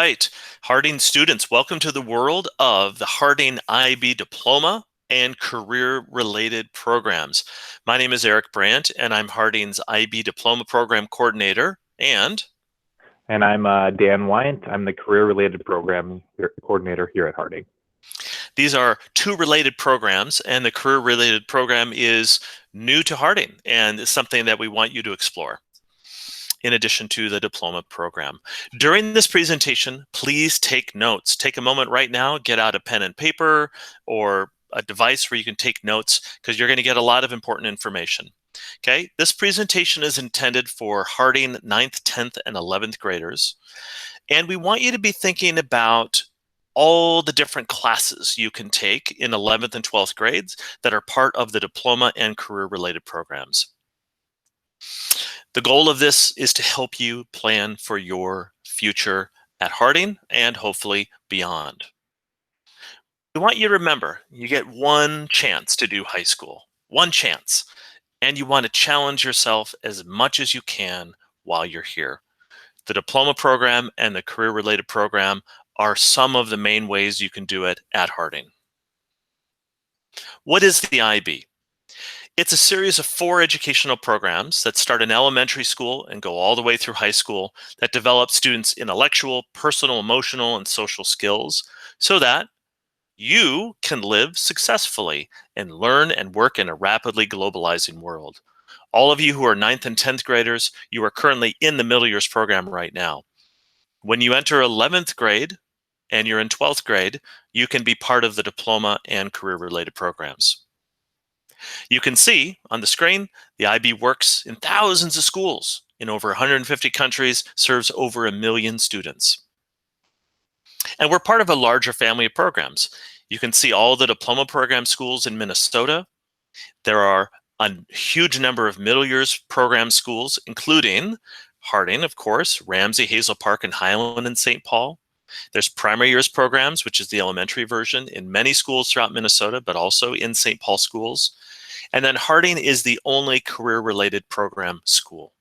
Right. Harding students, welcome to the world of the Harding IB Diploma and career-related programs. My name is Eric Brandt, and I'm Harding's IB Diploma Program Coordinator. And And I'm Dan Wyant. I'm the career-related program coordinator here at Harding. these are two related programs, and the career-related program is new to Harding, and it's something that we want you to explore in addition to the diploma program. During this presentation, please take notes. Take a moment right now, get out a pen and paper or a device where you can take notes because you're going to get a lot of important information. Okay, this presentation is intended for Harding 9th, 10th, and 11th graders. And we want you to be thinking about all the different classes you can take in 11th and 12th grades that are part of the diploma and career-related programs. The goal of this is to help you plan for your future at Harding and hopefully beyond. We want you to remember, you get one chance to do high school, one chance, and you want to challenge yourself as much as you can while you're here. The diploma program and the career-related program are some of the main ways you can do it at Harding. What is the IB? It's a series of 4 educational programs that start in elementary school and go all the way through high school that develop students' intellectual, personal, emotional, and social skills so that you can live successfully and learn and work in a rapidly globalizing world. All of you who are 9th and 10th graders, you are currently in the middle years program right now. When you enter 11th grade and you're in 12th grade, you can be part of the diploma and career-related programs. You can see on the screen, the IB works in thousands of schools in over 150 countries, serves over 1 million students. And we're part of a larger family of programs. You can see all the diploma program schools in Minnesota. There are a huge number of middle years program schools, including Harding, of course, Ramsey, Hazel Park, and Highland and St. Paul. There's primary years programs, which is the elementary version, in many schools throughout Minnesota, but also in St. Paul schools. And then Harding is the only career-related program school.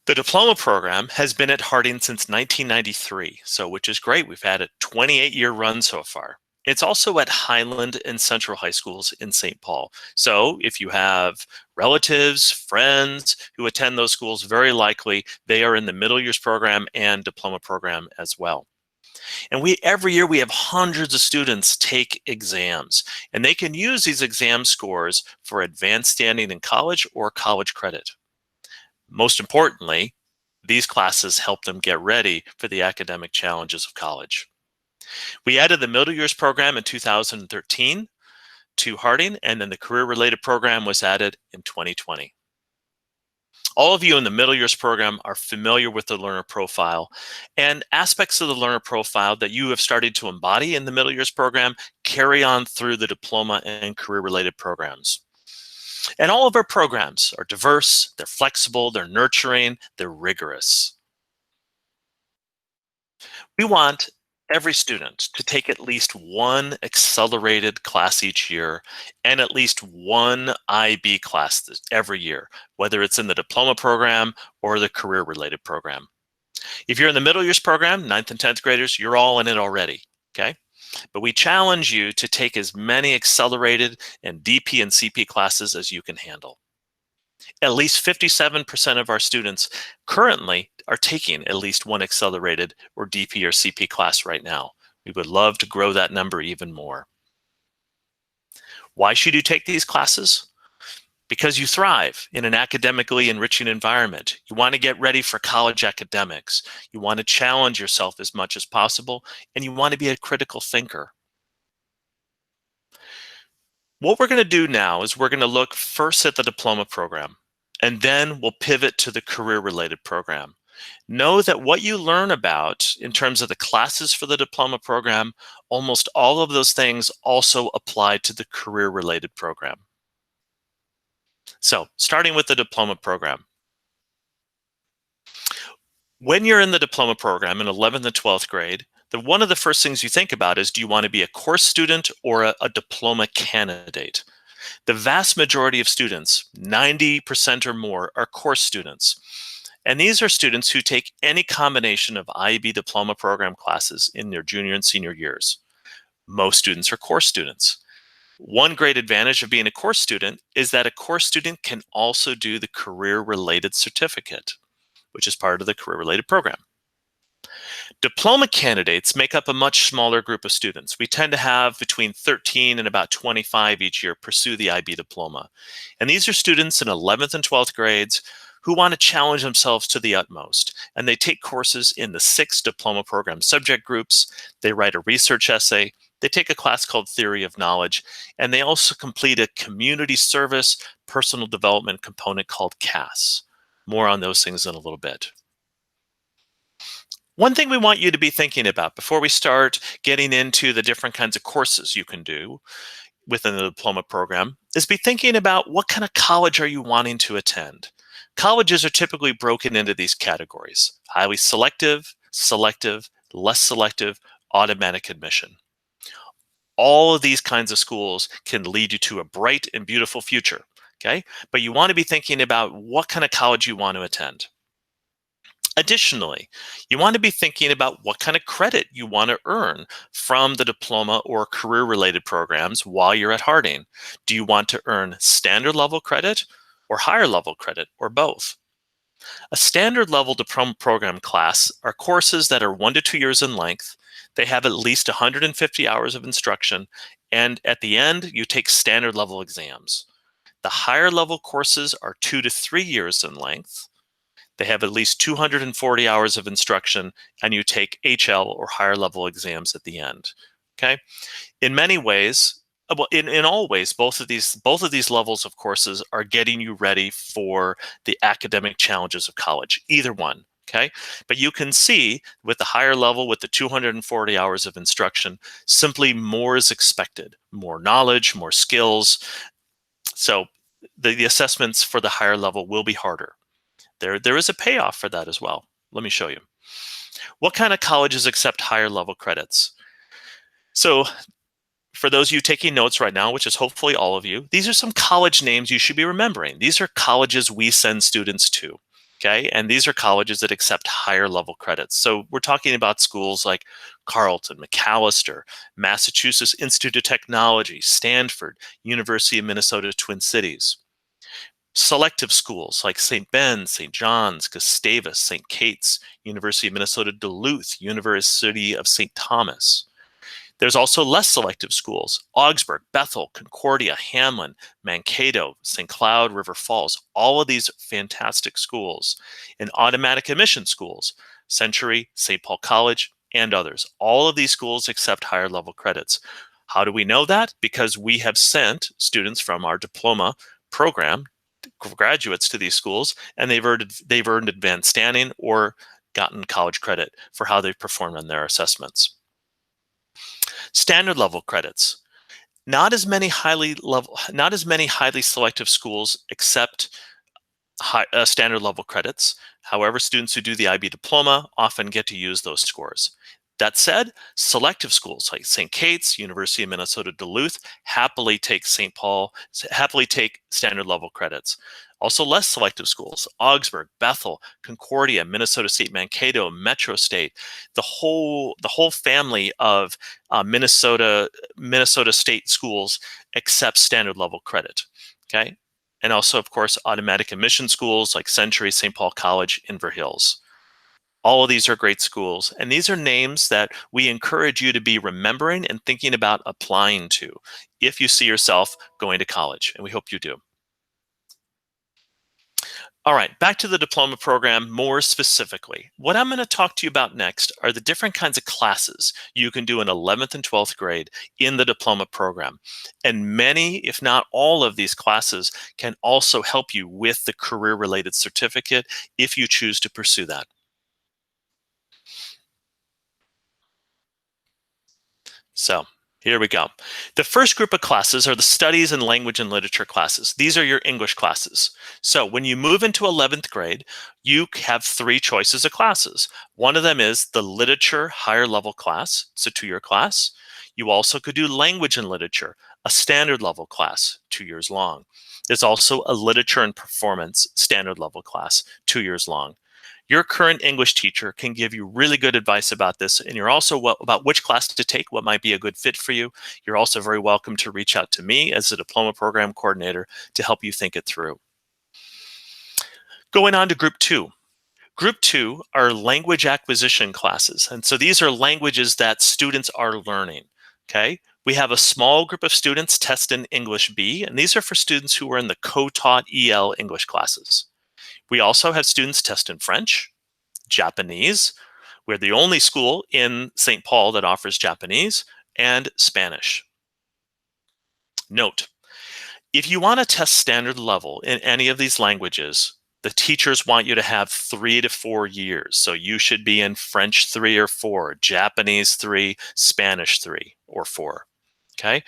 The diploma program has been at Harding since 1993, which is great. We've had a 28-year run so far. It's also at Highland and Central High Schools in St. Paul. So if you have relatives, friends who attend those schools, very likely they are in the middle years program and diploma program as well. And every year we have hundreds of students take exams, and they can use these exam scores for advanced standing in college or college credit. Most importantly, these classes help them get ready for the academic challenges of college. We added the middle years program in 2013 to Harding, and then the career-related program was added in 2020. All of you in the middle years program are familiar with the learner profile, and aspects of the learner profile that you have started to embody in the middle years program carry on through the diploma and career-related programs. And all of our programs are diverse, they're flexible, they're nurturing, they're rigorous. We want every student to take at least one accelerated class each year and at least one IB class every year, whether it's in the diploma program or the career-related program. If you're in the middle years program, 9th and 10th graders, you're all in it already, okay? But we challenge you to take as many accelerated and DP and CP classes as you can handle. At least 57% of our students currently are taking at least one accelerated or DP or CP class right now. We would love to grow that number even more. Why should you take these classes? Because you thrive in an academically enriching environment. You want to get ready for college academics. You want to challenge yourself as much as possible, and you want to be a critical thinker. What we're going to do now is we're going to look first at the diploma program, and then we'll pivot to the career-related program. Know that what you learn about in terms of the classes for the diploma program, almost all of those things also apply to the career-related program. So, starting with the diploma program. When you're in the diploma program in 11th and 12th grade, one of the first things you think about is, do you want to be a course student or a diploma candidate? The vast majority of students, 90% or more, are course students. And these are students who take any combination of IB diploma program classes in their junior and senior years. Most students are course students. One great advantage of being a course student is that a course student can also do the career-related certificate, which is part of the career-related program. Diploma candidates make up a much smaller group of students. We tend to have between 13 and about 25 each year pursue the IB diploma. And these are students in 11th and 12th grades who want to challenge themselves to the utmost. And they take courses in the 6 diploma program subject groups. They write a research essay. They take a class called Theory of Knowledge. And they also complete a community service personal development component called CAS. More on those things in a little bit. One thing we want you to be thinking about before we start getting into the different kinds of courses you can do within the diploma program is be thinking about what kind of college are you wanting to attend. Colleges are typically broken into these categories: highly selective, selective, less selective, automatic admission. All of these kinds of schools can lead you to a bright and beautiful future, okay? But you want to be thinking about what kind of college you want to attend. Additionally, you want to be thinking about what kind of credit you want to earn from the diploma or career-related programs while you're at Harding. Do you want to earn standard level credit or higher level credit or both? A standard level diploma program class are courses that are 1 to 2 years in length. They have at least 150 hours of instruction, and at the end, you take standard level exams. The higher level courses are 2 to 3 years in length. They have at least 240 hours of instruction, and you take HL or higher level exams at the end. Okay. In many ways, well, in all ways, both of these levels of courses are getting you ready for the academic challenges of college. Either one. Okay. But you can see with the higher level, with the 240 hours of instruction, simply more is expected: more knowledge, more skills. So the assessments for the higher level will be harder. There is a payoff for that as well. Let me show you. What kind of colleges accept higher level credits? So for those of you taking notes right now, which is hopefully all of you, these are some college names you should be remembering. These are colleges we send students to, okay? And these are colleges that accept higher level credits. So we're talking about schools like Carleton, Macalester, Massachusetts Institute of Technology, Stanford, University of Minnesota Twin Cities. Selective schools like St. Ben's, St. John's, Gustavus, St. Kate's, University of Minnesota Duluth, University of St. Thomas. There's also less selective schools: Augsburg, Bethel, Concordia, Hamlin, Mankato, St. Cloud, River Falls. All of these fantastic schools. And automatic admission schools: Century, St. Paul College, and others. All of these schools accept higher level credits. How do we know that? Because we have sent students from our diploma program, graduates, to these schools, and they've earned advanced standing or gotten college credit for how they've performed on their assessments. Standard level credits. Not as many highly selective schools accept standard level credits. However, students who do the IB diploma often get to use those scores. That said, selective schools like St. Kate's, University of Minnesota Duluth happily take standard level credits. Also less selective schools: Augsburg, Bethel, Concordia, Minnesota State Mankato, Metro State, the whole family of Minnesota State schools accept standard level credit. Okay. And also, of course, automatic admission schools like Century, St. Paul College, Inver Hills. All of these are great schools, and these are names that we encourage you to be remembering and thinking about applying to if you see yourself going to college, and we hope you do. All right, back to the diploma program more specifically. What I'm going to talk to you about next are the different kinds of classes you can do in 11th and 12th grade in the diploma program. And many, if not all of these classes can also help you with the career-related certificate if you choose to pursue that. So here we go. The first group of classes are the studies and language and literature classes. These are your English classes. So when you move into 11th grade, you have 3 choices of classes. One of them is the literature higher level class. It's a 2-year class. You also could do language and literature, a standard level class, 2 years long. There's also a literature and performance standard level class, 2 years long. Your current English teacher can give you really good advice about this, and you're also about which class to take, what might be a good fit for you. You're also very welcome to reach out to me as the diploma program coordinator to help you think it through. Going on to group 2. Group 2 are language acquisition classes, and so these are languages that students are learning. Okay, we have a small group of students test in English B, and these are for students who are in the co-taught EL English classes. We also have students test in French, Japanese. We're the only school in St. Paul that offers Japanese, and Spanish. Note, if you want to test standard level in any of these languages, the teachers want you to have 3 to 4 years. So you should be in French 3 or 4, Japanese 3, Spanish 3 or 4. Okay?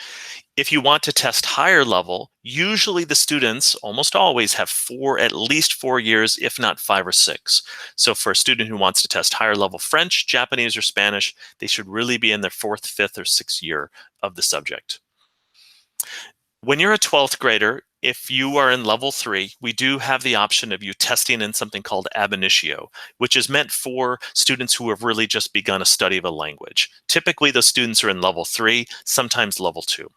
If you want to test higher level, usually the students almost always have at least 4 years, if not 5 or 6. So for a student who wants to test higher level French, Japanese, or Spanish, they should really be in their 4th, 5th, or 6th year of the subject. When you're a 12th grader, if you are in level 3, we do have the option of you testing in something called ab initio, which is meant for students who have really just begun a study of a language. Typically, those students are in level 3, sometimes level 2.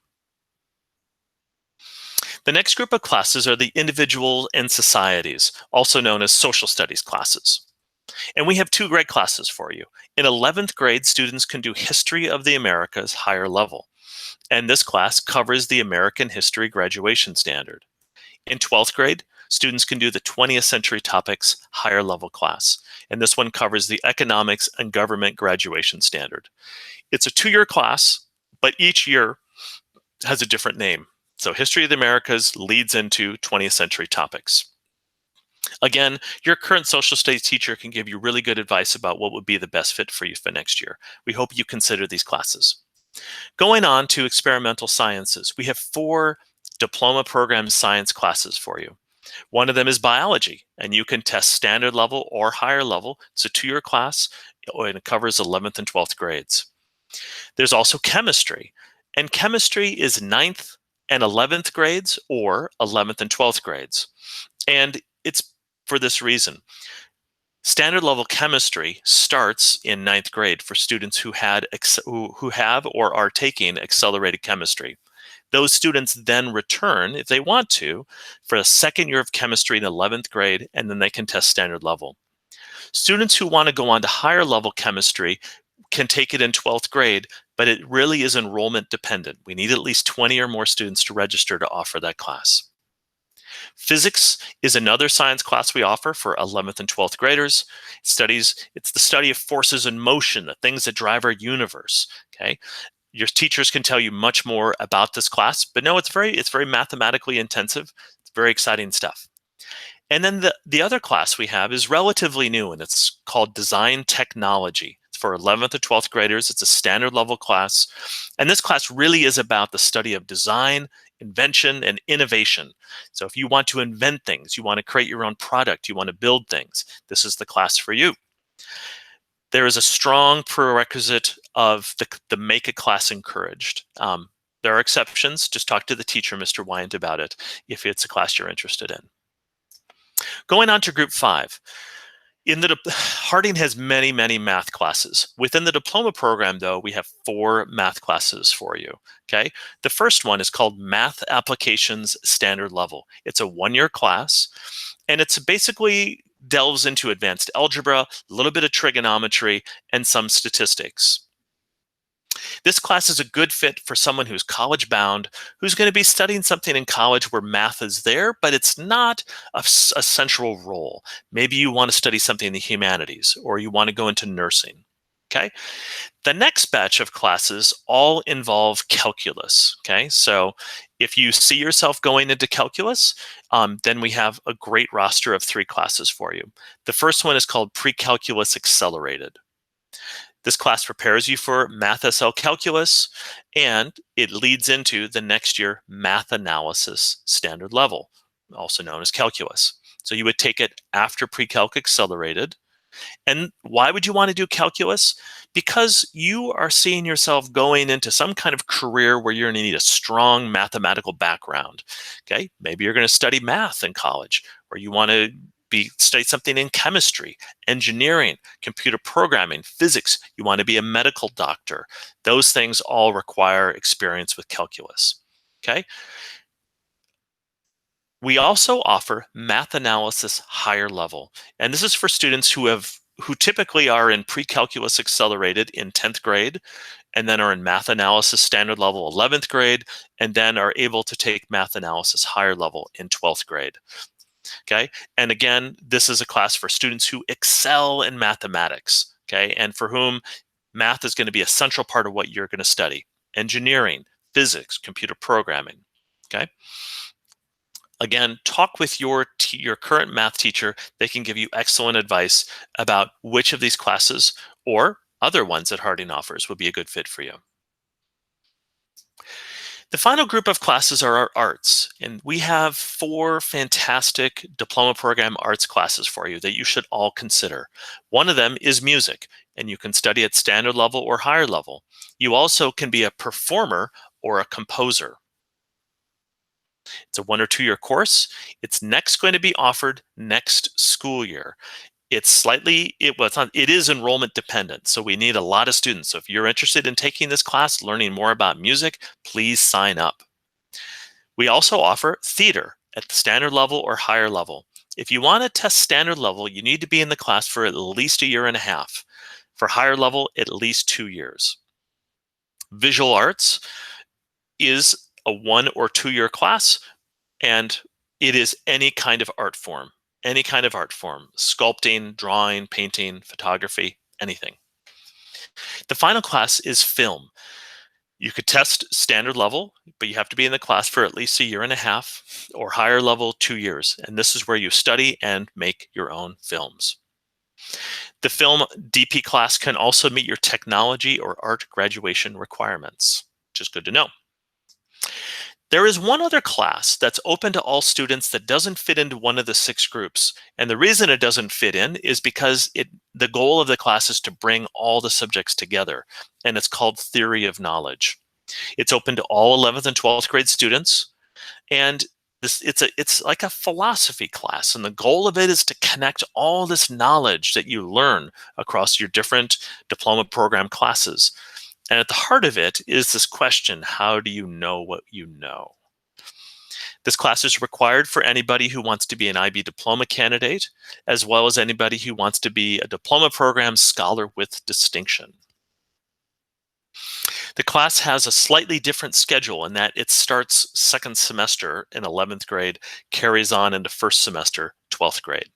The next group of classes are the individual and societies, also known as social studies classes. And we have 2 grade classes for you. In 11th grade, students can do History of the Americas higher level. And this class covers the American History graduation standard. In 12th grade, students can do the 20th century topics higher level class. And this one covers the economics and government graduation standard. It's a 2-year class, but each year has a different name. So History of the Americas leads into 20th century topics. Again, your current social studies teacher can give you really good advice about what would be the best fit for you for next year. We hope you consider these classes. Going on to experimental sciences, we have 4 diploma program science classes for you. One of them is biology, and you can test standard level or higher level. It's a 2-year class, and it covers 11th and 12th grades. There's also chemistry, and chemistry is 9th and 11th grades or 11th and 12th grades. And it's for this reason. Standard level chemistry starts in 9th grade for students who have or are taking accelerated chemistry. Those students then return, if they want to, for a 2nd year of chemistry in 11th grade, and then they can test standard level. Students who want to go on to higher level chemistry can take it in 12th grade, but it really is enrollment dependent. We need at least 20 or more students to register to offer that class. Physics is another science class we offer for 11th and 12th graders. It's the study of forces in motion, the things that drive our universe. Okay, your teachers can tell you much more about this class, but no, it's very mathematically intensive. It's very exciting stuff. And then the other class we have is relatively new, and it's called Design Technology. It's for 11th to 12th graders. It's a standard level class. And this class really is about the study of design, invention, and innovation. So if you want to invent things, you want to create your own product, you want to build things, this is the class for you. There is a strong prerequisite of the Make It class encouraged. There are exceptions. Just talk to the teacher, Mr. Wyant, about it if it's a class you're interested in. Going on to group 5. Harding has many, many math classes. Within the diploma program, though, we have 4 math classes for you. Okay, the first one is called Math Applications Standard Level. It's a 1-year class, and it's basically delves into advanced algebra, a little bit of trigonometry, and some statistics. This class is a good fit for someone who's college bound, who's going to be studying something in college where math is there, but it's not a central role. Maybe you want to study something in the humanities, or you want to go into nursing. Okay. The next batch of classes all involve calculus. Okay. So if you see yourself going into calculus, then we have a great roster of 3 classes for you. The first one is called Pre-Calculus Accelerated. This class prepares you for Math SL Calculus, and it leads into the next year Math Analysis Standard Level, also known as Calculus. So you would take it after Pre-Calc Accelerated. And why would you want to do calculus? Because you are seeing yourself going into some kind of career where you're going to need a strong mathematical background. Okay, maybe you're going to study math in college, or you want to study something in chemistry, engineering, computer programming, physics. You want to be a medical doctor. Those things all require experience with calculus. Okay. We also offer math analysis higher level, and this is for students who typically are in pre-calculus accelerated in 10th grade, and then are in math analysis standard level 11th grade, and then are able to take math analysis higher level in 12th grade. Okay, and again, this is a class for students who excel in mathematics. Okay, and for whom math is going to be a central part of what you're going to study: engineering, physics, computer programming. Okay. Again, talk with your current math teacher. They can give you excellent advice about which of these classes or other ones that Harding offers would be a good fit for you. The final group of classes are our arts, and we have 4 fantastic diploma program arts classes for you that you should all consider. One of them is music, and you can study at standard level or higher level. You also can be a performer or a composer. It's a 1 or 2 year course. It's next going to be offered next school year. It is enrollment dependent, so we need a lot of students. So if you're interested in taking this class, learning more about music, please sign up. We also offer theater at the standard level or higher level. If you want to test standard level, you need to be in the class for at least a year and a half. For higher level, at least 2 years. Visual arts is a 1 or 2 year class, and it is any kind of art form. Any kind of art form: sculpting, drawing, painting, photography, anything. The final class is film. You could test standard level, but you have to be in the class for at least a year and a half, or higher level 2 years. And this is where you study and make your own films. The film DP class can also meet your technology or art graduation requirements, which is good to know. There is one other class that's open to all students that doesn't fit into one of the 6 groups. And the reason it doesn't fit in is because the goal of the class is to bring all the subjects together. And it's called Theory of Knowledge. It's open to all 11th and 12th grade students. And it's like a philosophy class. And the goal of it is to connect all this knowledge that you learn across your different diploma program classes. And at the heart of it is this question: how do you know what you know? This class is required for anybody who wants to be an IB diploma candidate, as well as anybody who wants to be a diploma program scholar with distinction. The class has a slightly different schedule in that it starts second semester in 11th grade, carries on into first semester, 12th grade.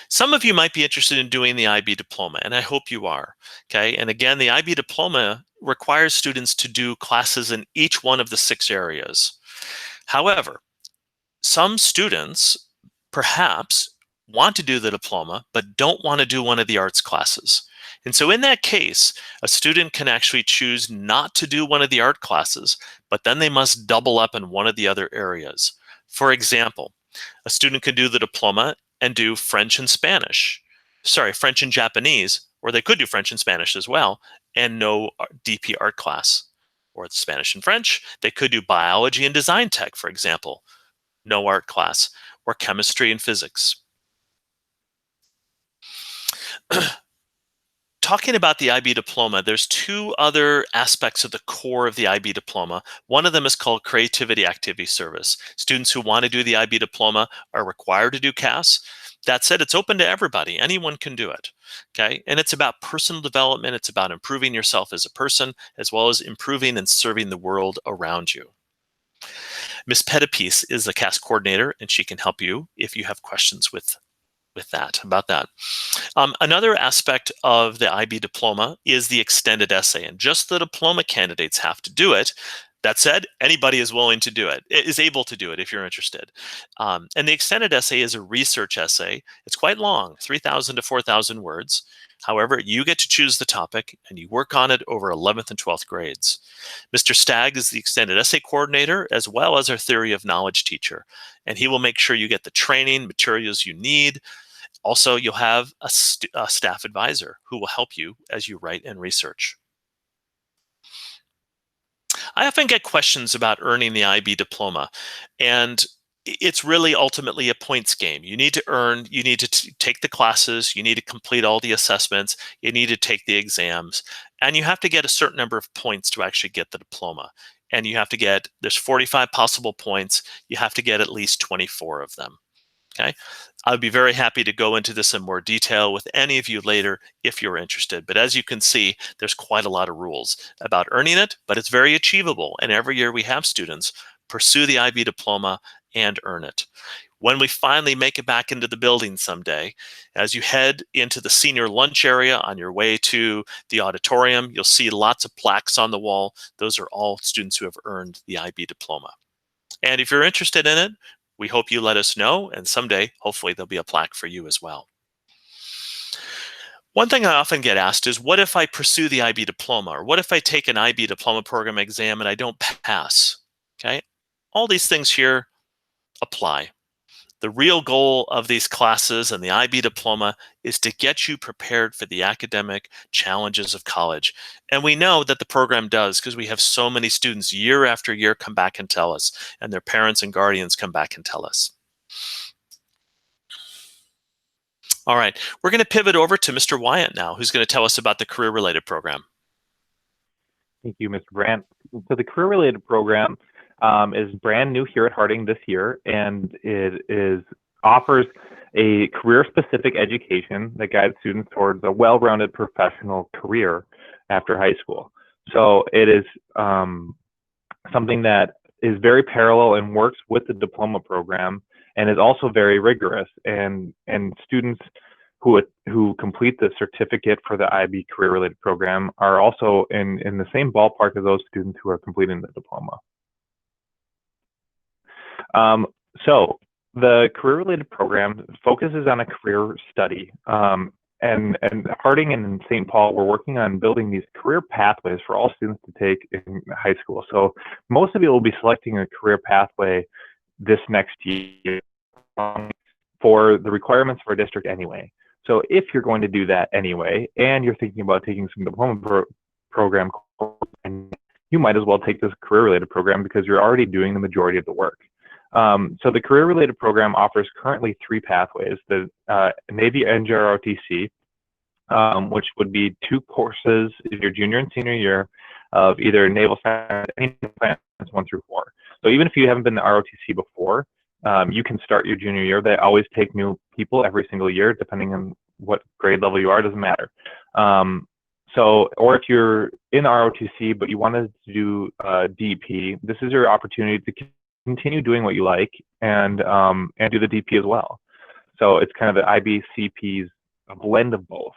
Some of you might be interested in doing the IB diploma, and I hope you are. Okay, and again, the IB diploma requires students to do classes in each one of the 6 areas. However, some students perhaps want to do the diploma but don't want to do one of the arts classes. And so in that case, a student can actually choose not to do one of the art classes, but then they must double up in one of the other areas. For example, a student could do the diploma and do French and Japanese, or they could do French and Spanish as well, and no DP art class. Or Spanish and French, they could do biology and design tech, for example, no art class, or chemistry and physics. Talking about the IB diploma, there's 2 other aspects of the core of the IB diploma. One of them is called Creativity Activity Service. Students who want to do the IB diploma are required to do CAS. That said, it's open to everybody. Anyone can do it. Okay, and it's about personal development. It's about improving yourself as a person, as well as improving and serving the world around you. Miss Pettipiece is the CAS coordinator, and she can help you if you have questions about that. Another aspect of the IB diploma is the extended essay, and just the diploma candidates have to do it. That said, anybody is willing to do it, is able to do it if you're interested. And the extended essay is a research essay. It's quite long, 3,000 to 4,000 words. However, you get to choose the topic and you work on it over 11th and 12th grades. Mr. Stagg is the extended essay coordinator as well as our theory of knowledge teacher, and he will make sure you get the training materials you need. Also, you'll have a staff advisor who will help you as you write and research. I often get questions about earning the IB diploma, and It's really ultimately a points game. You need to earn, you need to take the classes, you need to complete all the assessments, you need to take the exams, and you have to get a certain number of points to actually get the diploma. And you have to get, there's 45 possible points, you have to get at least 24 of them. Okay. I'd be very happy to go into this in more detail with any of you later if you're interested. But as you can see, there's quite a lot of rules about earning it, but it's very achievable. And every year we have students pursue the IB diploma and earn it. When we finally make it back into the building someday, as you head into the senior lunch area on your way to the auditorium, you'll see lots of plaques on the wall. Those are all students who have earned the IB diploma. And if you're interested in it, we hope you let us know, and someday, hopefully, there'll be a plaque for you as well. One thing I often get asked is, what if I pursue the IB diploma? Or what if I take an IB diploma program exam and I don't pass? Okay, all these things here apply. The real goal of these classes and the IB diploma is to get you prepared for the academic challenges of college. And we know that the program does, because we have so many students year after year come back and tell us, and their parents and guardians come back and tell us. All right, we're going to pivot over to Mr. Wyatt now, who's going to tell us about the career-related program. Thank you, Mr. Brandt. So the career-related program is brand new here at Harding this year, and it offers a career-specific education that guides students towards a well-rounded professional career after high school. So it is something that is very parallel and works with the diploma program, and is also very rigorous. And students who complete the certificate for the IB career-related program are also in the same ballpark as those students who are completing the diploma. So the career-related program focuses on a career study. And Harding and St. Paul, we're working on building these career pathways for all students to take in high school. So most of you will be selecting a career pathway this next year for the requirements for a district anyway. So if you're going to do that anyway, and you're thinking about taking some diploma program, you might as well take this career-related program because you're already doing the majority of the work. So the career-related program offers currently 3 pathways: the Navy NJROTC, which would be 2 courses in your junior and senior year of either Naval Science, any plans 1 through 4. So even if you haven't been to ROTC before, you can start your junior year. They always take new people every single year, depending on what grade level you are, doesn't matter. Or if you're in ROTC, but you wanted to do DP, this is your opportunity to continue doing what you like and do the DP as well. So it's kind of the IBCP's a blend of both.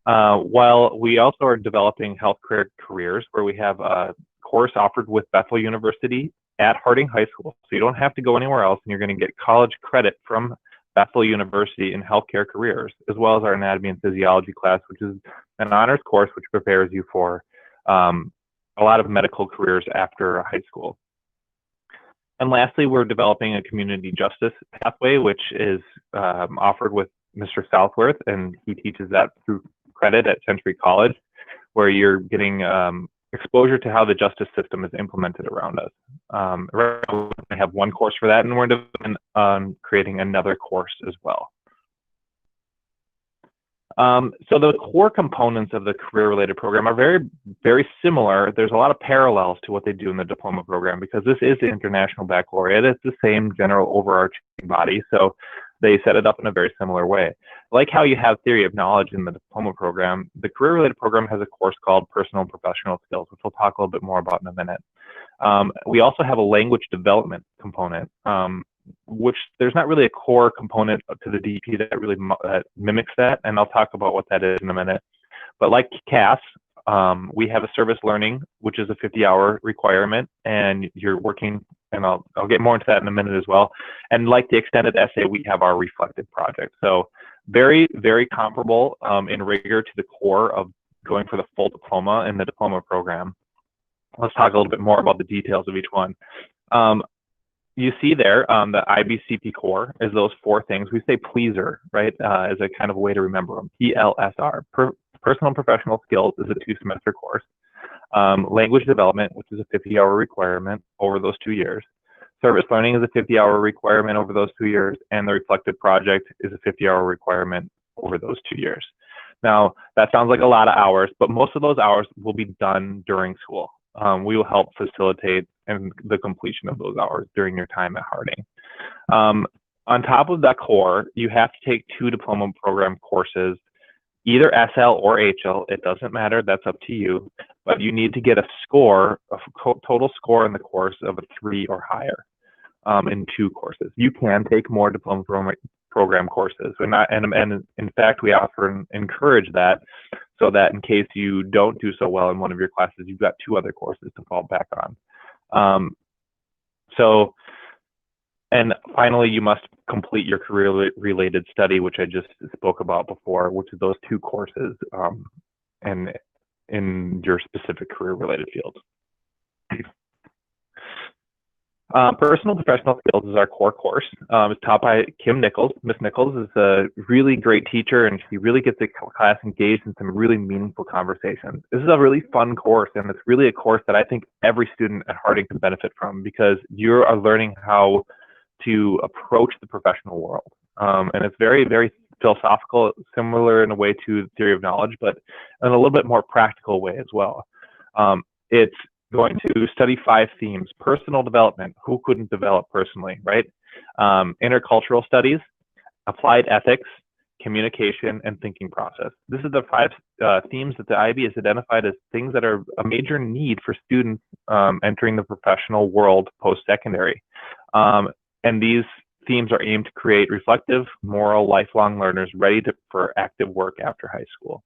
While we also are developing healthcare careers, where we have a course offered with Bethel University at Harding High School. So you don't have to go anywhere else, and you're going to get college credit from Bethel University in healthcare careers, as well as our anatomy and physiology class, which is an honors course which prepares you for a lot of medical careers after high school. And lastly, we're developing a community justice pathway, which is offered with Mr. Southworth, and he teaches that through credit at Century College, where you're getting exposure to how the justice system is implemented around us. Right now we have 1 course for that, and we're creating another course as well. So the core components of the career-related program are very, very similar. There's a lot of parallels to what they do in the diploma program, because this is the International Baccalaureate. It's the same general overarching body, so they set it up in a very similar way. Like how you have theory of knowledge in the diploma program, the career-related program has a course called Personal and Professional Skills, which we'll talk a little bit more about in a minute. We also have a language development component, which there's not really a core component to the DP that really mimics that, and I'll talk about what that is in a minute. But like CAS, we have a service learning, which is a 50-hour requirement, and you're working, and I'll get more into that in a minute as well. And like the extended essay, we have our reflective project. So very, very comparable in rigor to the core of going for the full diploma in the diploma program. Let's talk a little bit more about the details of each one. You see there, the IBCP core is those 4 things. We say pleaser, right, as a kind of way to remember them. PLSR, Personal and Professional Skills, is a 2-semester course. Language development, which is a 50-hour requirement over those 2 years. Service learning is a 50-hour requirement over those 2 years, and the reflective project is a 50-hour requirement over those 2 years. Now, that sounds like a lot of hours, but most of those hours will be done during school. We will help facilitate the completion of those hours during your time at Harding. On top of that core, you have to take 2 diploma program courses, either SL or HL. It doesn't matter. That's up to you. But you need to get a score, a total score in the course of a 3 or higher in 2 courses. You can take more diploma program courses, and in fact, we offer and encourage that, so that in case you don't do so well in one of your classes, you've got 2 other courses to fall back on. And finally, you must complete your career-related study, which I just spoke about before, which is those 2 courses and in your specific career-related field. Personal professional skills is our core course. It's taught by Kim Nichols. Miss Nichols is a really great teacher, and she really gets the class engaged in some really meaningful conversations. This is a really fun course, and it's really a course that I think every student at Harding can benefit from, because you are learning how to approach the professional world. And it's very, very philosophical, similar in a way to theory of knowledge, but in a little bit more practical way as well. It's going to study 5 themes: personal development, who couldn't develop personally, right? Intercultural studies, applied ethics, communication, and thinking process. This is the 5 themes that the IB has identified as things that are a major need for students entering the professional world post-secondary. And these themes are aimed to create reflective, moral, lifelong learners ready for active work after high school.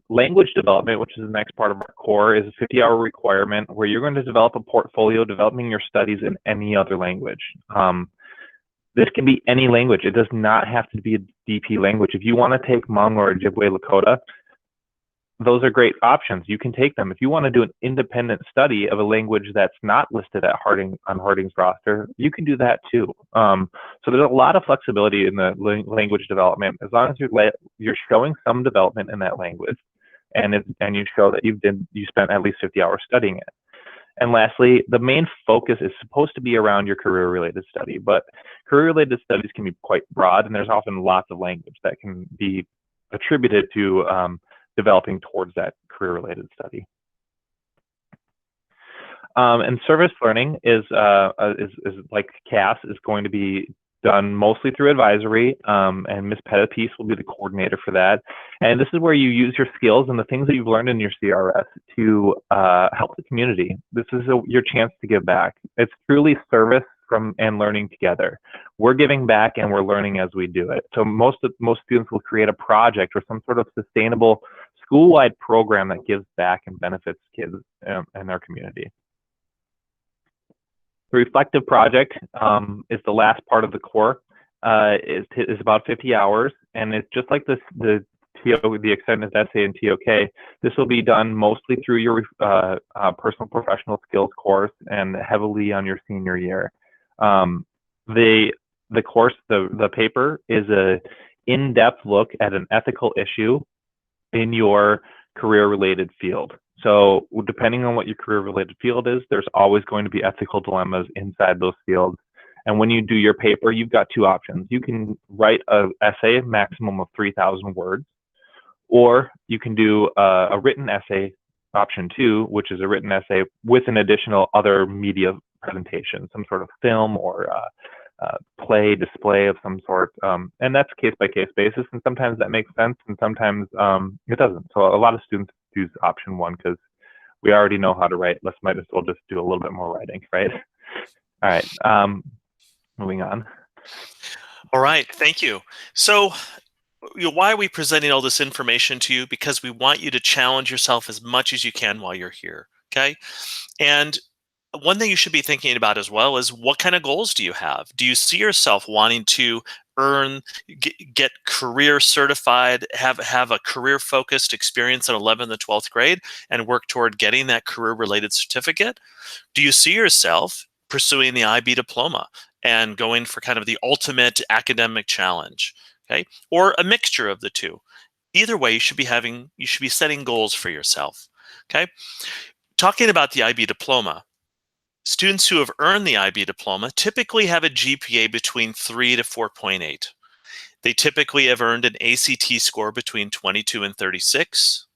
Language development, which is the next part of our core, is a 50-hour requirement where you're going to develop a portfolio developing your studies in any other language. This can be any language. It does not have to be a DP language. If you want to take Hmong or Ojibwe Lakota, those are great options. You can take them. If you want to do an independent study of a language that's not listed at Harding on Harding's roster, you can do that too. So there's a lot of flexibility in the language development, as long as you're showing some development in that language, and you show that you spent at least 50 hours studying it. And lastly, the main focus is supposed to be around your career-related study, but career-related studies can be quite broad, and there's often lots of language that can be attributed to developing towards that career-related study. And service learning is like CAS, is going to be done mostly through advisory, and Ms. Pettipiece will be the coordinator for that. And this is where you use your skills and the things that you've learned in your CRS to help the community. This is your chance to give back. It's truly service and learning together. We're giving back and we're learning as we do it. So most students will create a project or some sort of sustainable school-wide program that gives back and benefits kids and their community. The reflective project is the last part of the core. Is about 50 hours, and it's just like the acceptance essay and TOK. This will be done mostly through your personal professional skills course and heavily on your senior year. The course, the paper is a in-depth look at an ethical issue in your career-related field. So depending on what your career-related field is, there's always going to be ethical dilemmas inside those fields. And when you do your paper, you've got 2 options. You can write an essay, maximum of 3,000 words, or you can do a written essay, option 2, which is a written essay with an additional other media presentation, some sort of film or play, display of some sort. And that's case-by-case basis, and sometimes that makes sense, and sometimes it doesn't. So a lot of students choose option 1 because we already know how to write. Might as well just do a little bit more writing, right? All right, moving on. All right, thank you. So why are we presenting all this information to you? Because we want you to challenge yourself as much as you can while you're here, okay? And one thing you should be thinking about as well is, what kind of goals do you have? Do you see yourself wanting to get career certified, have a career focused experience in 11th and 12th grade and work toward getting that career related certificate? Do you see yourself pursuing the IB diploma and going for kind of the ultimate academic challenge? Okay, or a mixture of the two? Either way, you should be setting goals for yourself. Okay, talking about the IB diploma, Students who have earned the IB diploma typically have a GPA between 3 to 4.8. They typically have earned an ACT score between 22 and 36,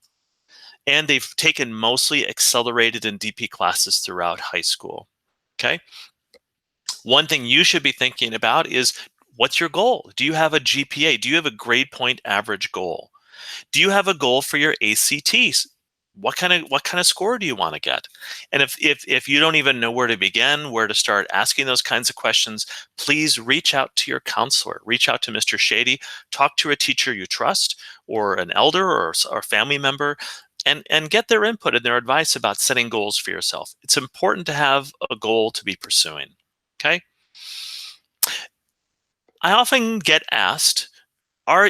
and they've taken mostly accelerated and DP classes throughout high school. Okay? One thing you should be thinking about is, what's your goal? Do you have a GPA? Do you have a grade point average goal? Do you have a goal for your ACTs? What kind of score do you want to get? And if you don't even know where to begin, where to start asking those kinds of questions, please reach out to your counselor. Reach out to Mr. Shady. Talk to a teacher you trust, or an elder, or family member, and get their input and their advice about setting goals for yourself. It's important to have a goal to be pursuing. Okay? I often get asked,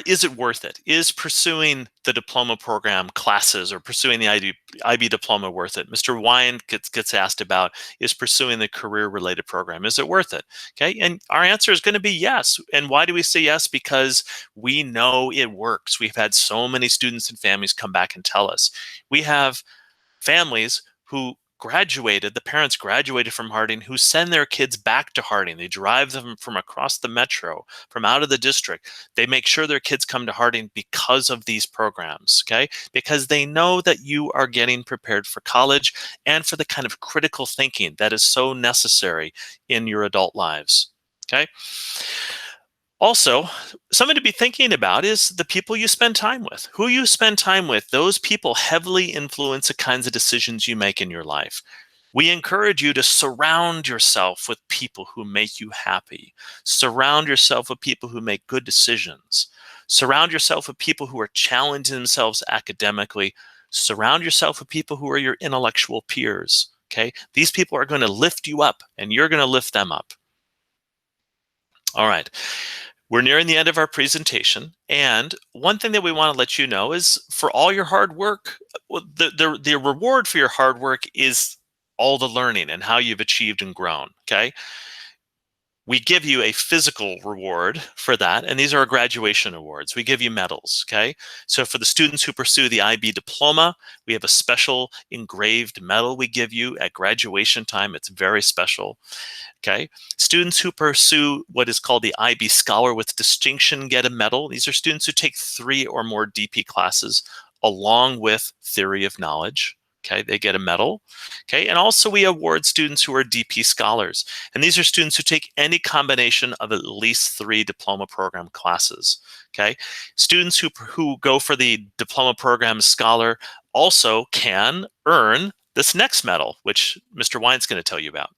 is it worth it? Is pursuing the diploma program classes or pursuing the IB diploma worth it? Mr. Wyan gets asked about, is pursuing the career-related program, is it worth it? Okay, and our answer is going to be yes. And why do we say yes? Because we know it works. We've had so many students and families come back and tell us. We have families who graduated, the parents graduated from Harding, who send their kids back to Harding. They drive them from across the metro, from out of the district. They make sure their kids come to Harding because of these programs, okay? Because they know that you are getting prepared for college and for the kind of critical thinking that is so necessary in your adult lives, okay? Also, something to be thinking about is the people you spend time with. Who you spend time with, those people heavily influence the kinds of decisions you make in your life. We encourage you to surround yourself with people who make you happy. Surround yourself with people who make good decisions. Surround yourself with people who are challenging themselves academically. Surround yourself with people who are your intellectual peers. Okay? These people are going to lift you up, and you're going to lift them up. All right. We're nearing the end of our presentation, and one thing that we want to let you know is, for all your hard work, the reward for your hard work is all the learning and how you've achieved and grown, okay? We give you a physical reward for that, and these are our graduation awards. We give you medals, okay? So for the students who pursue the IB diploma, we have a special engraved medal we give you at graduation time. It's very special. Okay, students who pursue what is called the IB Scholar with Distinction get a medal. These are students who take 3 or more DP classes along with theory of knowledge. Okay, they get a medal. Okay, and also we award students who are DP scholars. And these are students who take any combination of at least 3 diploma program classes. Okay, students who go for the diploma program scholar also can earn this next medal, which Mr. Wine's going to tell you about.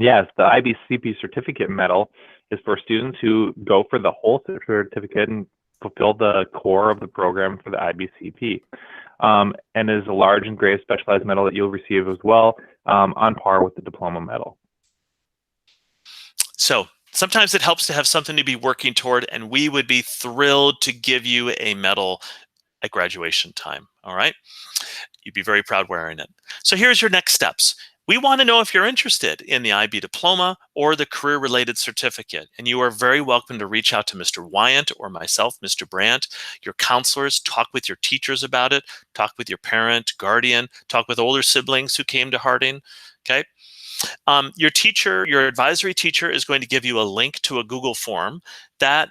Yes, the IBCP certificate medal is for students who go for the whole certificate and fulfill the core of the program for the IBCP. And is a large engraved specialized medal that you'll receive as well, on par with the diploma medal. So sometimes it helps to have something to be working toward, and we would be thrilled to give you a medal at graduation time, all right? You'd be very proud wearing it. So here's your next steps. We want to know if you're interested in the IB diploma or the career-related certificate, and you are very welcome to reach out to Mr. Wyant or myself, Mr. Brandt, your counselors. Talk with your teachers about it. Talk with your parent, guardian. Talk with older siblings who came to Harding. Okay. Your teacher, your advisory teacher, is going to give you a link to a Google form that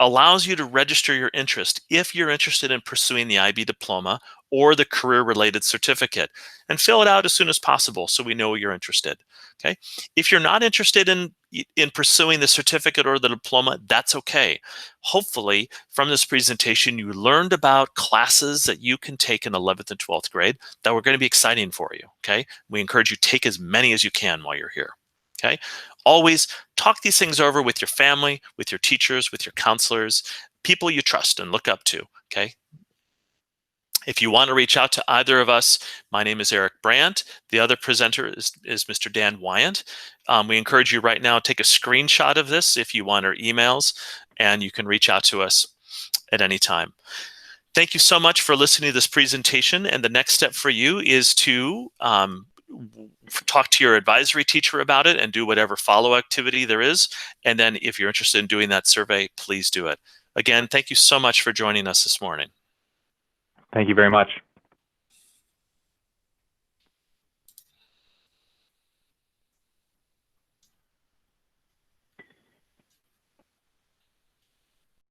allows you to register your interest if you're interested in pursuing the IB diploma or the career-related certificate, and fill it out as soon as possible so we know you're interested. Okay. If you're not interested in pursuing the certificate or the diploma, that's okay. Hopefully, from this presentation, you learned about classes that you can take in 11th and 12th grade that were going to be exciting for you. Okay. We encourage you to take as many as you can while you're here. Okay. Always talk these things over with your family, with your teachers, with your counselors, people you trust and look up to. Okay. If you want to reach out to either of us, my name is Eric Brandt. The other presenter is Mr. Dan Wyant. We encourage you right now, take a screenshot of this if you want our emails, and you can reach out to us at any time. Thank you so much for listening to this presentation. And the next step for you is to talk to your advisory teacher about it and do whatever follow activity there is. And then if you're interested in doing that survey, please do it. Again, thank you so much for joining us this morning. Thank you very much.